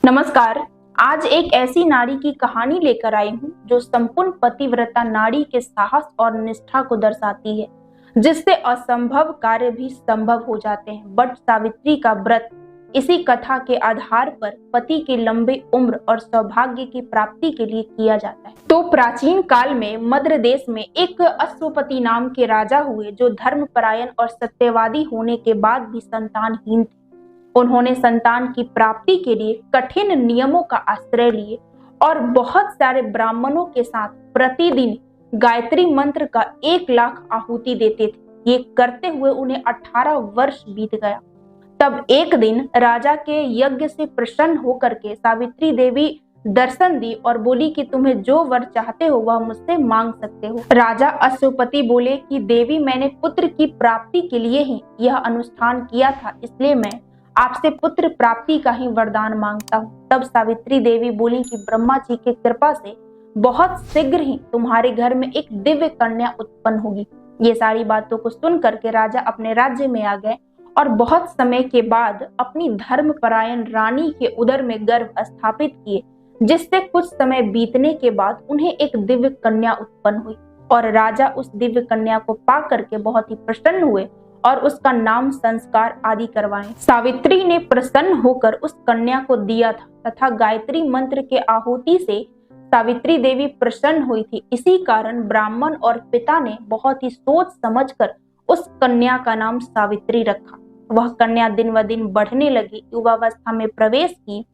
नमस्कार। आज एक ऐसी नारी की कहानी लेकर आई हूँ जो संपूर्ण पतिव्रता नारी के साहस और निष्ठा को दर्शाती है, जिससे असंभव कार्य भी संभव हो जाते हैं। वट सावित्री का व्रत इसी कथा के आधार पर पति की लंबी उम्र और सौभाग्य की प्राप्ति के लिए किया जाता है। तो प्राचीन काल में मद्र देश में एक अश्वपति नाम के राजा हुए, जो धर्मपरायण और सत्यवादी होने के बाद भी संतानहीन थे। उन्होंने संतान की प्राप्ति के लिए कठिन नियमों का आश्रय लिए और बहुत सारे ब्राह्मणों के साथ प्रतिदिन गायत्री मंत्र का 1,00,000 आहुति देते थे। ये करते हुए उन्हें 18 वर्ष बीत गया। तब एक दिन राजा के यज्ञ से प्रसन्न होकर के सावित्री देवी दर्शन दी और बोली कि तुम्हें जो वर चाहते हो वह मुझसे मांग सकते हो। राजा अश्वपति बोले कि देवी, मैंने पुत्र की प्राप्ति के लिए ही यह अनुष्ठान किया था, इसलिए मैं आपसे पुत्र प्राप्ति का ही वरदान मांगता हूँ। तब सावित्री देवी बोली कि ब्रह्मा जी की कृपा से बहुत शीघ्र ही तुम्हारे घर में एक दिव्य कन्या उत्पन्न होगी। ये सारी बातों को सुन करके राजा अपने राज्य में आ गए और बहुत समय के बाद अपनी धर्मपरायण रानी के उदर में गर्भ स्थापित किए, जिससे कुछ समय बीतने के बाद उन्हें एक दिव्य कन्या उत्पन्न हुई और राजा उस दिव्य कन्या को पा करके बहुत ही प्रसन्न हुए और उसका नाम संस्कार आदि करवाए। सावित्री ने प्रसन्न होकर उस कन्या को दिया था तथा गायत्री मंत्र के आहुति से सावित्री देवी प्रसन्न हुई थी। इसी कारण ब्राह्मण और पिता ने बहुत ही सोच समझकर उस कन्या का नाम सावित्री रखा। वह कन्या दिन व दिन बढ़ने लगी, युवावस्था में प्रवेश की।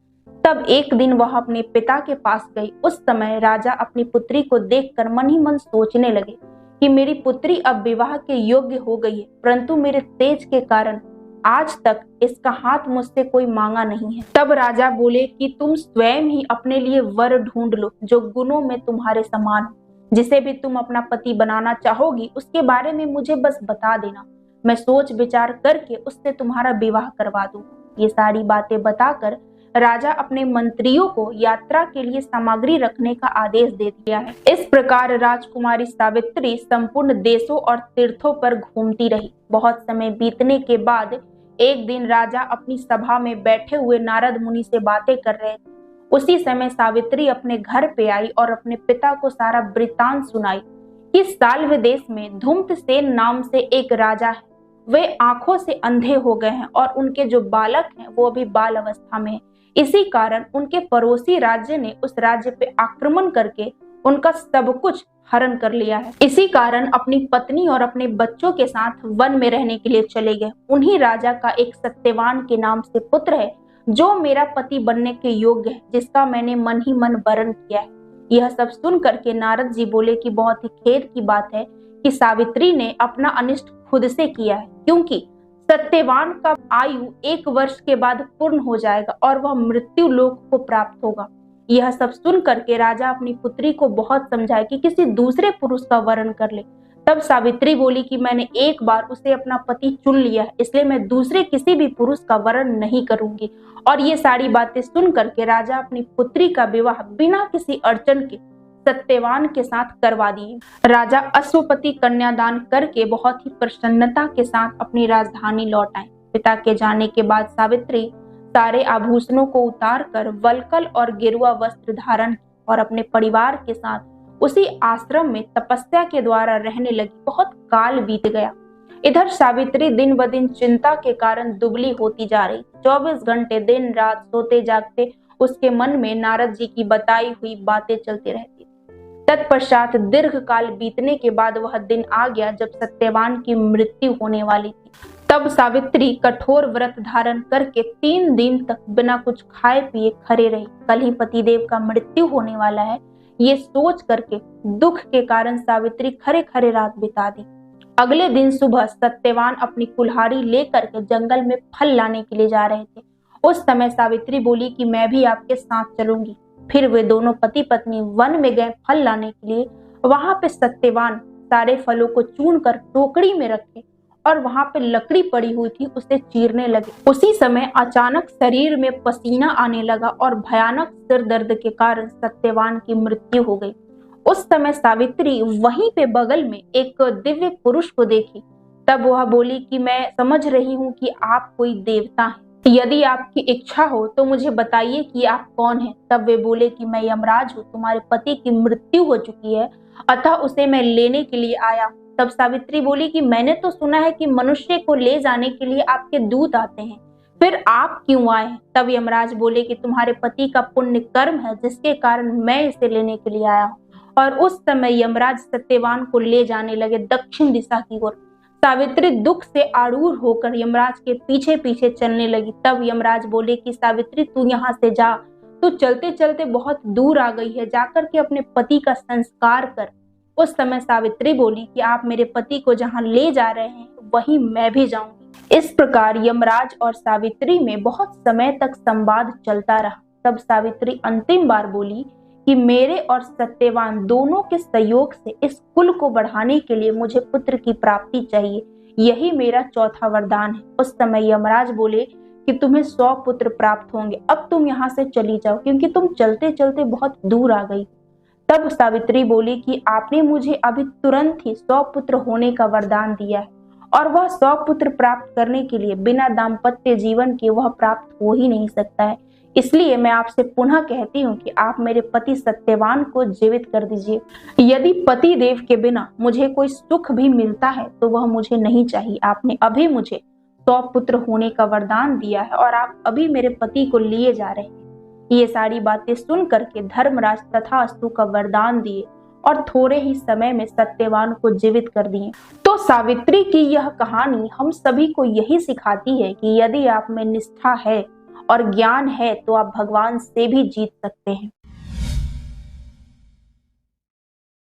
तब एक दिन वह अपने पिता के पास गई। उस समय राजा अपनी पुत्री को देखकर मन ही मन सोचने लगे कि मेरी पुत्री अब विवाह के योग्य हो गई है, परंतु मेरे तेज के कारण आज तक इसका हाथ मुझसे कोई मांगा नहीं है। तब राजा बोले कि तुम स्वयं ही अपने लिए वर ढूंढ लो जो गुणों में तुम्हारे समान हो। जिसे भी तुम अपना पति बनाना चाहोगी उसके बारे में मुझे बस बता देना, मैं सोच विचार करके उससे तुम्हारा विवाह करवा दूंगा। ये सारी बातें बताकर राजा अपने मंत्रियों को यात्रा के लिए सामग्री रखने का आदेश दे दिया है। इस प्रकार राजकुमारी सावित्री संपूर्ण देशों और तीर्थों पर घूमती रही। बहुत समय बीतने के बाद एक दिन राजा अपनी सभा में बैठे हुए नारद मुनि से बातें कर रहे थे। उसी समय सावित्री अपने घर पे आई और अपने पिता को सारा वृत्तांत सुनाई कि साल्व देश में धूम्रसेन नाम से एक राजा है। वे आंखों से अंधे हो गए हैं और उनके जो बालक हैं वो अभी बाल अवस्था में है। इसी कारण उनके पड़ोसी राज्य ने उस राज्य पे आक्रमण करके उनका सब कुछ हरण कर लिया है। इसी कारण अपनी पत्नी और अपने बच्चों के साथ वन में रहने के लिए चले गए। उन्हीं राजा का एक सत्यवान के नाम से पुत्र है जो मेरा पति बनने के योग्य है, जिसका मैंने मन ही मन वरण किया है। यह सब सुन करके नारद जी बोले कि बहुत ही खेद की बात है कि सावित्री ने अपना अनिष्ट खुद से किया है, क्योंकि सत्यवान का आयु 1 वर्ष के बाद पूर्ण हो जाएगा और वह मृत्यु लोक को प्राप्त होगा। यह सब सुन करके राजा अपनी पुत्री को बहुत समझाए कि किसी दूसरे पुरुष का वरण कर ले। तब सावित्री बोली कि मैंने एक बार उसे अपना पति चुन लिया है, इसलिए मैं दूसरे किसी भी पुरुष का वरण नहीं करूंगी। और ये सारी बातें सुन करके राजा अपनी पुत्री का विवाह बिना किसी अड़चन के सत्यवान के साथ करवा दिए। राजा अश्वपति कन्यादान करके बहुत ही प्रसन्नता के साथ अपनी राजधानी लौट आए। पिता के जाने के बाद सावित्री सारे आभूषणों को उतार कर वल्कल और गेरुआ वस्त्र धारण और अपने परिवार के साथ उसी आश्रम में तपस्या के द्वारा रहने लगी। बहुत काल बीत गया। इधर सावित्री दिन ब दिन चिंता के कारण दुबली होती जा रही। 24 घंटे दिन रात सोते जागते उसके मन में नारद जी की बताई हुई बातें चलती रहती। तत्पश्चात दीर्घ काल बीतने के बाद वह दिन आ गया जब सत्यवान की मृत्यु होने वाली थी। तब सावित्री कठोर व्रत धारण करके 3 दिन तक बिना कुछ खाए पिए खड़े रही। कल ही पतिदेव का मृत्यु होने वाला है, ये सोच करके दुख के कारण सावित्री खड़े खड़े रात बिता दी। अगले दिन सुबह सत्यवान अपनी कुल्हाड़ी लेकर के जंगल में फल लाने के लिए जा रहे थे। उस समय सावित्री बोली कि मैं भी आपके साथ चलूंगी। फिर वे दोनों पति पत्नी वन में गए फल लाने के लिए। वहां पे सत्यवान सारे फलों को चुन कर टोकरी में रखे और वहां पे लकड़ी पड़ी हुई थी, उसे चीरने लगे। उसी समय अचानक शरीर में पसीना आने लगा और भयानक सिर दर्द के कारण सत्यवान की मृत्यु हो गई। उस समय सावित्री वहीं पे बगल में एक दिव्य पुरुष को देखी। तब वह बोली कि मैं समझ रही हूँ कि आप कोई देवता हैं। यदि आपकी इच्छा हो तो मुझे बताइए कि आप कौन हैं। तब वे बोले कि मैं यमराज हूँ, तुम्हारे पति की मृत्यु हो चुकी है, अतः उसे मैं लेने के लिए आया हूँ। तब सावित्री बोली कि मैंने तो सुना है कि मनुष्य को ले जाने के लिए आपके दूत आते हैं, फिर आप क्यों आए हैं? तब यमराज बोले कि तुम्हारे पति का पुण्य कर्म है जिसके कारण मैं इसे लेने के लिए आया हूँ। और उस समय यमराज सत्यवान को ले जाने लगे दक्षिण दिशा की ओर। सावित्री दुख से आरूढ़ होकर यमराज के पीछे पीछे चलने लगी। तब यमराज बोले कि सावित्री तू यहाँ से जा, तू चलते चलते बहुत दूर आ गई है, जाकर के अपने पति का संस्कार कर। उस समय सावित्री बोली कि आप मेरे पति को जहाँ ले जा रहे हैं वहीं मैं भी जाऊंगी। इस प्रकार यमराज और सावित्री में बहुत समय तक संवाद चलता रहा। तब सावित्री अंतिम बार बोली कि मेरे और सत्यवान दोनों के सहयोग से इस कुल को बढ़ाने के लिए मुझे पुत्र की प्राप्ति चाहिए, यही मेरा चौथा वरदान है। उस समय यमराज बोले कि तुम्हें 100 पुत्र प्राप्त होंगे, अब तुम यहाँ से चली जाओ क्योंकि तुम चलते चलते बहुत दूर आ गई। तब सावित्री बोली कि आपने मुझे अभी तुरंत ही 100 पुत्र होने का वरदान दिया है और वह 100 पुत्र प्राप्त करने के लिए बिना दाम्पत्य जीवन के वह प्राप्त हो ही नहीं सकता है। इसलिए मैं आपसे पुनः कहती हूँ कि आप मेरे पति सत्यवान को जीवित कर दीजिए। यदि पति देव के बिना मुझे कोई सुख भी मिलता है तो वह मुझे नहीं चाहिए। आपने अभी मुझे 100 पुत्र होने का वरदान दिया है और आप अभी मेरे पति को लिए जा रहे हैं। ये सारी बातें सुन करके धर्मराज तथास्तु का वरदान दिए और थोड़े ही समय में सत्यवान को जीवित कर दिए। तो सावित्री की यह कहानी हम सभी को यही सिखाती है कि यदि आप में निष्ठा है और ज्ञान है तो आप भगवान से भी जीत सकते हैं।